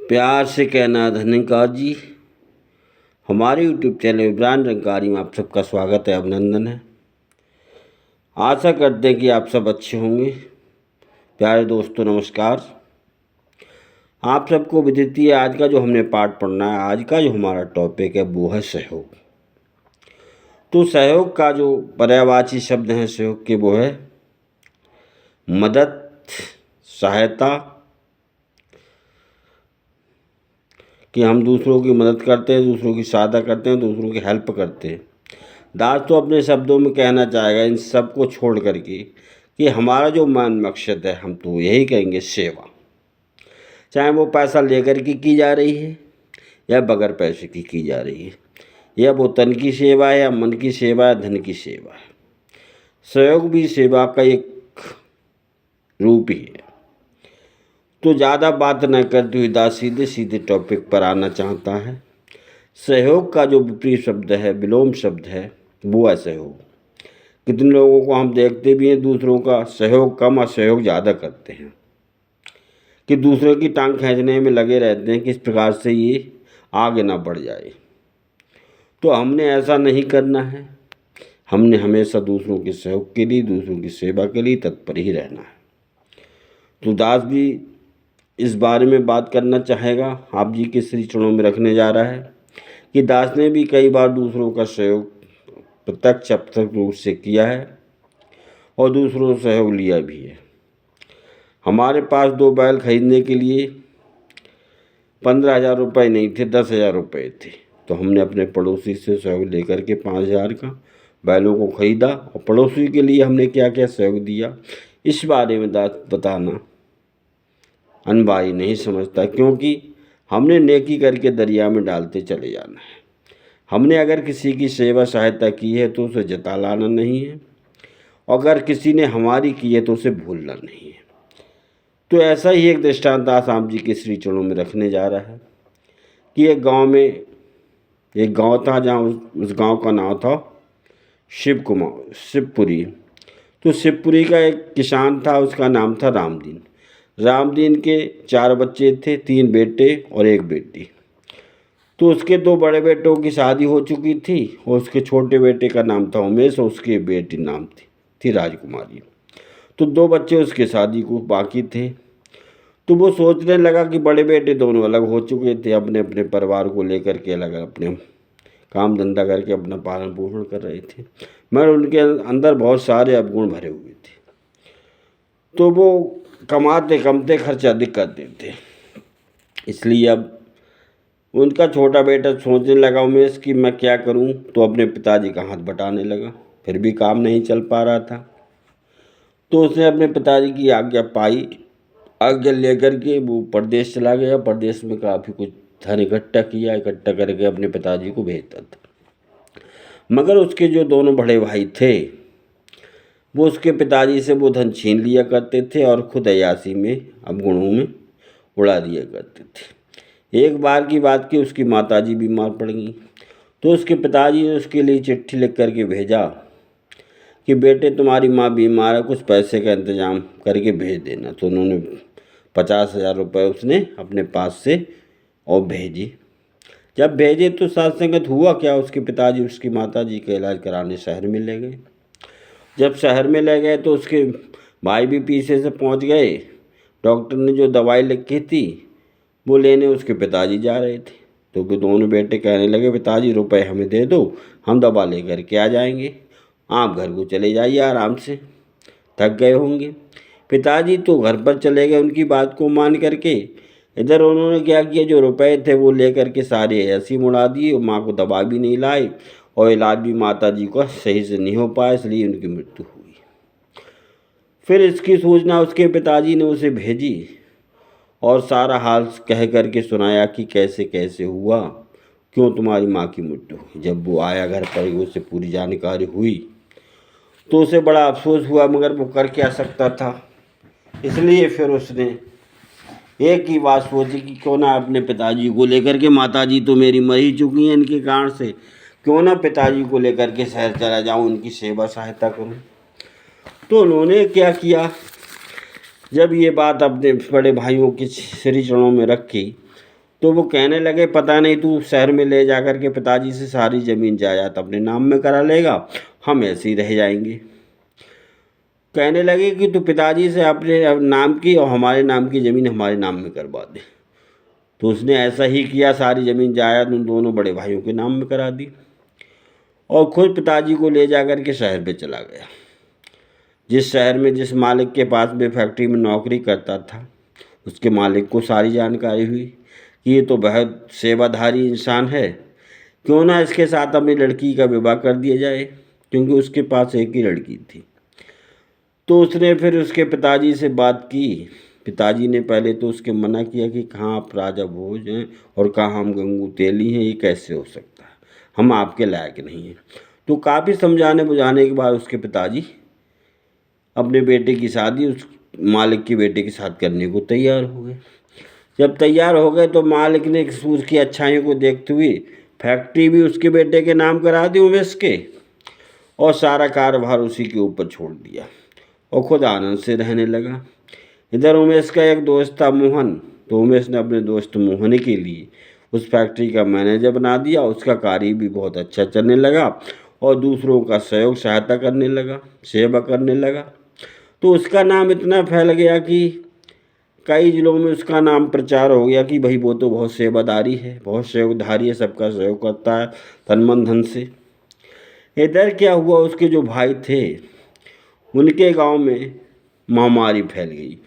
प्यार से कहना धन्यकार जी। हमारे यूट्यूब चैनल इब्रान रंकारी में आप सबका स्वागत है, अभिनंदन है। आशा करते हैं कि आप सब अच्छे होंगे। प्यारे दोस्तों नमस्कार। आप सबको विदित है आज का जो हमने पाठ पढ़ना है, आज का जो हमारा टॉपिक है वो है सहयोग। तो सहयोग का जो पर्यायवाची शब्द है सहयोग के, वो है मदद, सहायता, कि हम दूसरों की मदद करते हैं, दूसरों की सहायता करते हैं, दूसरों की हेल्प करते हैं। दास तो अपने शब्दों में कहना चाहेगा इन सब को छोड़ करके कि हमारा जो मान मकसद है, हम तो यही कहेंगे सेवा। चाहे वो पैसा लेकर के की जा रही है या बगैर पैसे की जा रही है, या वो तन की सेवा है या मन की सेवा है, धन की सेवा है। सहयोग भी सेवा का एक रूप ही है। तो ज़्यादा बात न करते हुए दास सीधे सीधे टॉपिक पर आना चाहता है। सहयोग का जो विपरीत शब्द है, विलोम शब्द है, वो है सहयोग। कितने लोगों को हम देखते भी हैं दूसरों का सहयोग कम और सहयोग ज़्यादा करते हैं, कि दूसरों की टांग खींचने में लगे रहते हैं किस प्रकार से ये आगे ना बढ़ जाए। तो हमने ऐसा नहीं करना है। हमने हमेशा दूसरों के सहयोग के लिए, दूसरों की सेवा के लिए तत्पर ही रहना है। तो दास भी इस बारे में बात करना चाहेगा, आप जी के श्री चरणों में रखने जा रहा है कि दास ने भी कई बार दूसरों का सहयोग प्रत्यक्ष अप्रत्यक्ष रूप से किया है और दूसरों से सहयोग लिया भी है। हमारे पास 2 बैल खरीदने के लिए 15,000 रुपये नहीं थे, 10,000 रुपये थे। तो हमने अपने पड़ोसी से सहयोग लेकर के 5,000 का बैलों को खरीदा और पड़ोसी के लिए हमने क्या क्या सहयोग दिया, इस बारे में दास बताना अनबाई नहीं समझता, क्योंकि हमने नेकी करके दरिया में डालते चले जाना है। हमने अगर किसी की सेवा सहायता की है तो उसे जता लाना नहीं है, अगर किसी ने हमारी की है तो उसे भूलना नहीं है। तो ऐसा ही एक दृष्टांत दास आप जी के श्री चरणों में रखने जा रहा है कि एक गांव में एक गांव था, जहां उस गांव का नाम था शिवपुरी। तो शिवपुरी का एक किसान था, उसका नाम था रामदीन। रामदीन के 4 बच्चे थे, 3 बेटे और 1 बेटी। तो उसके 2 बड़े बेटों की शादी हो चुकी थी और उसके छोटे बेटे का नाम था उमेश और उसकी बेटी नाम थी राजकुमारी। तो 2 बच्चे उसके शादी को बाकी थे। तो वो सोचने लगा कि बड़े बेटे दोनों अलग हो चुके थे, अपने अपने परिवार को लेकर के अलग अपने काम धंधा करके अपना पालन पोषण कर रहे थे, मगर उनके अंदर बहुत सारे अवगुण भरे हुए थे। तो वो कमाते कमते खर्च अधिक करते थे। इसलिए अब उनका छोटा बेटा सोचने लगा उमेश कि मैं क्या करूं, तो अपने पिताजी का हाथ बटाने लगा। फिर भी काम नहीं चल पा रहा था। तो उसने अपने पिताजी की आज्ञा पाई। आज्ञा लेकर के वो परदेश चला गया। परदेश में काफ़ी कुछ धन इकट्ठा किया, इकट्ठा करके अपने पिताजी को भेजता था। मगर उसके जो दोनों बड़े भाई थे वो उसके पिताजी से वो धन छीन लिया करते थे और खुद अय्यासी में, अवगुणों में उड़ा दिया करते थे। एक बार की बात की, उसकी माताजी बीमार पड़ गई। तो उसके पिताजी ने उसके लिए चिट्ठी लिख करके भेजा कि बेटे तुम्हारी माँ बीमार है, कुछ पैसे का इंतजाम करके भेज देना। तो उन्होंने 50,000 रुपये उसने अपने पास से और भेजी। जब भेजे तो साथ संगत हुआ क्या, उसके पिताजी उसकी माताजी का इलाज कराने शहर में ले गए। जब शहर में ले गए तो उसके भाई भी पीछे से पहुंच गए। डॉक्टर ने जो दवाई लिखी थी वो लेने उसके पिताजी जा रहे थे। तो वो दोनों बेटे कहने लगे पिताजी रुपए हमें दे दो, हम दवा लेकर के आ जाएंगे, आप घर को चले जाइए, आराम से थक गए होंगे। पिताजी तो घर पर चले गए उनकी बात को मान करके। इधर उन्होंने क्या किया, जो रुपए थे वो लेकर के सारे ऐसी मुड़ा दिए और माँ को दवा भी नहीं लाई और इलाज भी माता जी का सही से नहीं हो पाया, इसलिए उनकी मृत्यु हुई। फिर इसकी सूचना उसके पिताजी ने उसे भेजी और सारा हाल कह करके सुनाया कि कैसे कैसे हुआ, क्यों तुम्हारी माँ की मृत्यु हुई। जब वो आया घर पर, उसे पूरी जानकारी हुई तो उसे बड़ा अफसोस हुआ, मगर वो कर क्या सकता था। इसलिए फिर उसने एक ही बात सोची कि क्यों ना अपने पिताजी को लेकर के, माताजी तो मेरी मर ही चुकी हैं इनके कारण से, क्यों ना पिताजी को लेकर के शहर चला जाऊं, उनकी सेवा सहायता करूं। तो उन्होंने क्या किया, जब ये बात अपने बड़े भाइयों के श्री चरणों में रखी तो वो कहने लगे पता नहीं तू शहर में ले जा कर के पिताजी से सारी ज़मीन जायदाद अपने नाम में करा लेगा, हम ऐसे ही रह जाएंगे। कहने लगे कि तू पिताजी से अपने नाम की और हमारे नाम की ज़मीन हमारे नाम में करवा दे। तो उसने ऐसा ही किया, सारी ज़मीन जायदाद उन दोनों बड़े भाइयों के नाम में करा दी और खुद पिताजी को ले जा कर के शहर पे चला गया। जिस शहर में जिस मालिक के पास में फैक्ट्री में नौकरी करता था, उसके मालिक को सारी जानकारी हुई कि ये तो बहुत सेवाधारी इंसान है, क्यों ना इसके साथ अपनी लड़की का विवाह कर दिया जाए, क्योंकि उसके पास एक ही लड़की थी। तो उसने फिर उसके पिताजी से बात की। पिताजी ने पहले तो उसके मना किया कि कहाँ आप राजा भोज हैं और कहाँ हम गंगू तेली हैं, ये कैसे हो सकता है, हम आपके लायक नहीं हैं। तो काफ़ी समझाने बुझाने के बाद उसके पिताजी अपने बेटे की शादी उस मालिक के बेटे के साथ करने को तैयार हो गए। जब तैयार हो गए तो मालिक ने उसकी अच्छाइयों को देखते हुए फैक्ट्री भी उसके बेटे के नाम करा दी उमेश के, और सारा कारोबार उसी के ऊपर छोड़ दिया और खुद आनंद से रहने लगा। इधर उमेश का एक दोस्त था मोहन, तो उमेश ने अपने दोस्त मोहन के लिए उस फैक्ट्री का मैनेजर बना दिया। उसका कार्य भी बहुत अच्छा चलने लगा और दूसरों का सहयोग सहायता करने लगा, सेवा करने लगा। तो उसका नाम इतना फैल गया कि कई जिलों में उसका नाम प्रचार हो गया कि भाई वो तो बहुत सेवादारी है, बहुत सहयोगधारी है, सबका सहयोग करता है तन मन धन से। इधर क्या हुआ, उसके जो भाई थे उनके गांव में महामारी फैल गई,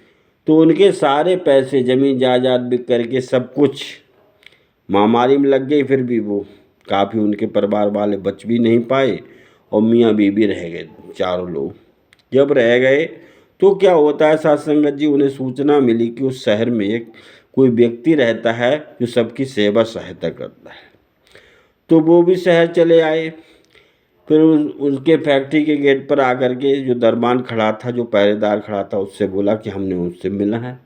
तो उनके सारे पैसे ज़मीन जायदाद बिक करके सब कुछ महामारी में लग गई। फिर भी वो काफ़ी उनके परिवार वाले बच भी नहीं पाए और मियाँ बीवी रह गए चारों लोग। जब रह गए तो क्या होता है साथ संगत जी, उन्हें सूचना मिली कि उस शहर में एक कोई व्यक्ति रहता है जो सबकी सेवा सहायता करता है। तो वो भी शहर चले आए। फिर उसके फैक्ट्री के गेट पर आकर के जो दरबान खड़ा था, जो पहरेदार खड़ा था, उससे बोला कि हमने उससे मिला है।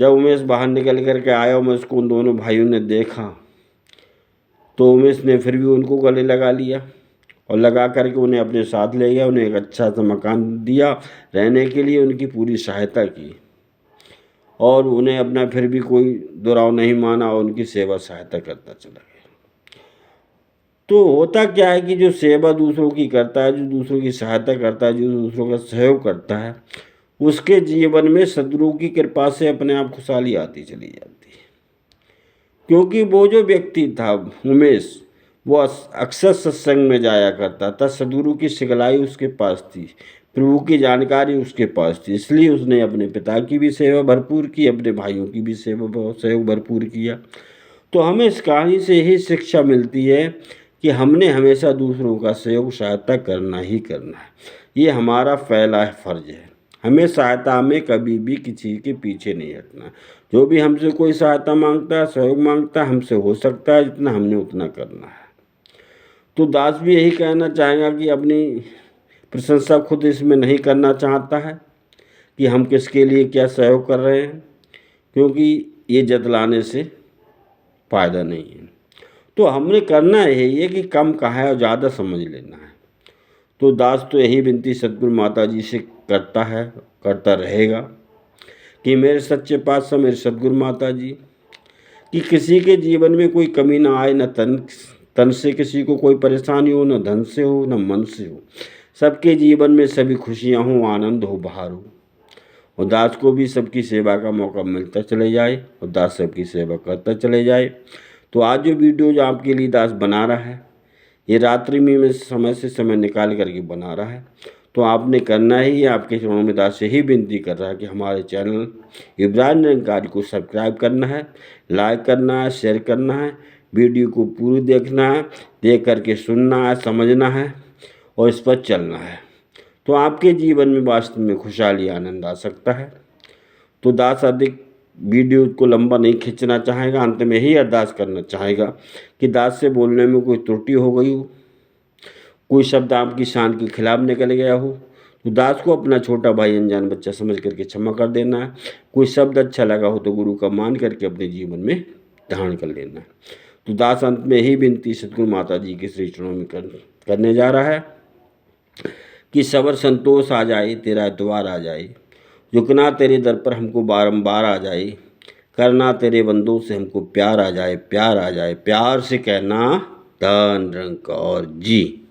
जब उमेश बाहर निकल कर के आया, उमेश को उन दोनों भाइयों ने देखा तो उमेश ने फिर भी उनको गले लगा लिया और लगा करके उन्हें अपने साथ ले गया। उन्हें एक अच्छा सा मकान दिया रहने के लिए, उनकी पूरी सहायता की और उन्हें अपना फिर भी कोई दुराव नहीं माना और उनकी सेवा सहायता करता चला गया। तो होता क्या है कि जो सेवा दूसरों की करता है, जो दूसरों की सहायता करता है, जो दूसरों का सहयोग करता है, उसके जीवन में सदगुरु की कृपा से अपने आप खुशहाली आती चली जाती है। क्योंकि वो जो व्यक्ति था उमेश, वो अक्सर सत्संग में जाया करता था, सदगुरु की सिखलाई उसके पास थी, प्रभु की जानकारी उसके पास थी, इसलिए उसने अपने पिता की भी सेवा भरपूर की, अपने भाइयों की भी सेवा सहयोग भरपूर किया। तो हमें इस कहानी से यही शिक्षा मिलती है कि हमने हमेशा दूसरों का सहयोग सहायता करना ही करना है, ये हमारा पहला फर्ज है। हमें सहायता में कभी भी किसी के पीछे नहीं हटना। जो भी हमसे कोई सहायता मांगता है, सहयोग मांगता है, हमसे हो सकता है जितना हमने उतना करना है। तो दास भी यही कहना चाहेगा कि अपनी प्रशंसा खुद इसमें नहीं करना चाहता है कि हम किसके लिए क्या सहयोग कर रहे हैं, क्योंकि ये जतलाने से फ़ायदा नहीं है। तो हमने करना यही है कि कम कहा है और ज़्यादा समझ लेना है। तो दास तो यही विनती सतगुरु माता जी से करता है, करता रहेगा कि मेरे सच्चे पातशाह, मेरे सतगुरु माता जी, कि किसी के जीवन में कोई कमी ना आए, न तन से किसी को कोई परेशानी हो, न धन से हो, न मन से हो। सबके जीवन में सभी खुशियाँ हों, आनंद हो, बहार हो, और दास को भी सबकी सेवा का मौका मिलता चले जाए और दास सबकी सेवा करता चले जाए। तो आज जो वीडियो जो आपके लिए दास बना रहा है, ये रात्रि में समय से समय निकाल करके बना रहा है। तो आपने करना ही है, आपके चरणों में दास यही विनती कर रहा है कि हमारे चैनल इब्राहिम निरंकारी को सब्सक्राइब करना है, लाइक करना है, शेयर करना है, वीडियो को पूरी देखना है, देख करके सुनना है, समझना है और इस पर चलना है। तो आपके जीवन में वास्तव में खुशहाली आनंद आ सकता है। तो दास अधिक वीडियो को लंबा नहीं खींचना चाहेगा, अंत में यही अरदास करना चाहेगा कि दास से बोलने में कोई त्रुटि हो गई हो, कोई शब्द आपकी शान के खिलाफ निकल गया हो, तो दास को अपना छोटा भाई अनजान बच्चा समझ करके क्षमा कर देना है। कोई शब्द अच्छा लगा हो तो गुरु का मान करके अपने जीवन में धारण कर लेना है। तो दास अंत में यही विनती सतगुरु माता जी के श्री चरणों में करने जा रहा है कि सबर संतोष आ जाए, तेरा एतवार आ जाए, झुकना तेरे दर पर हमको बारंबार आ जाए, करना तेरे बंदों से हमको प्यार आ जाए, प्यार आ जाए, प्यार से कहना धन रंग और जी।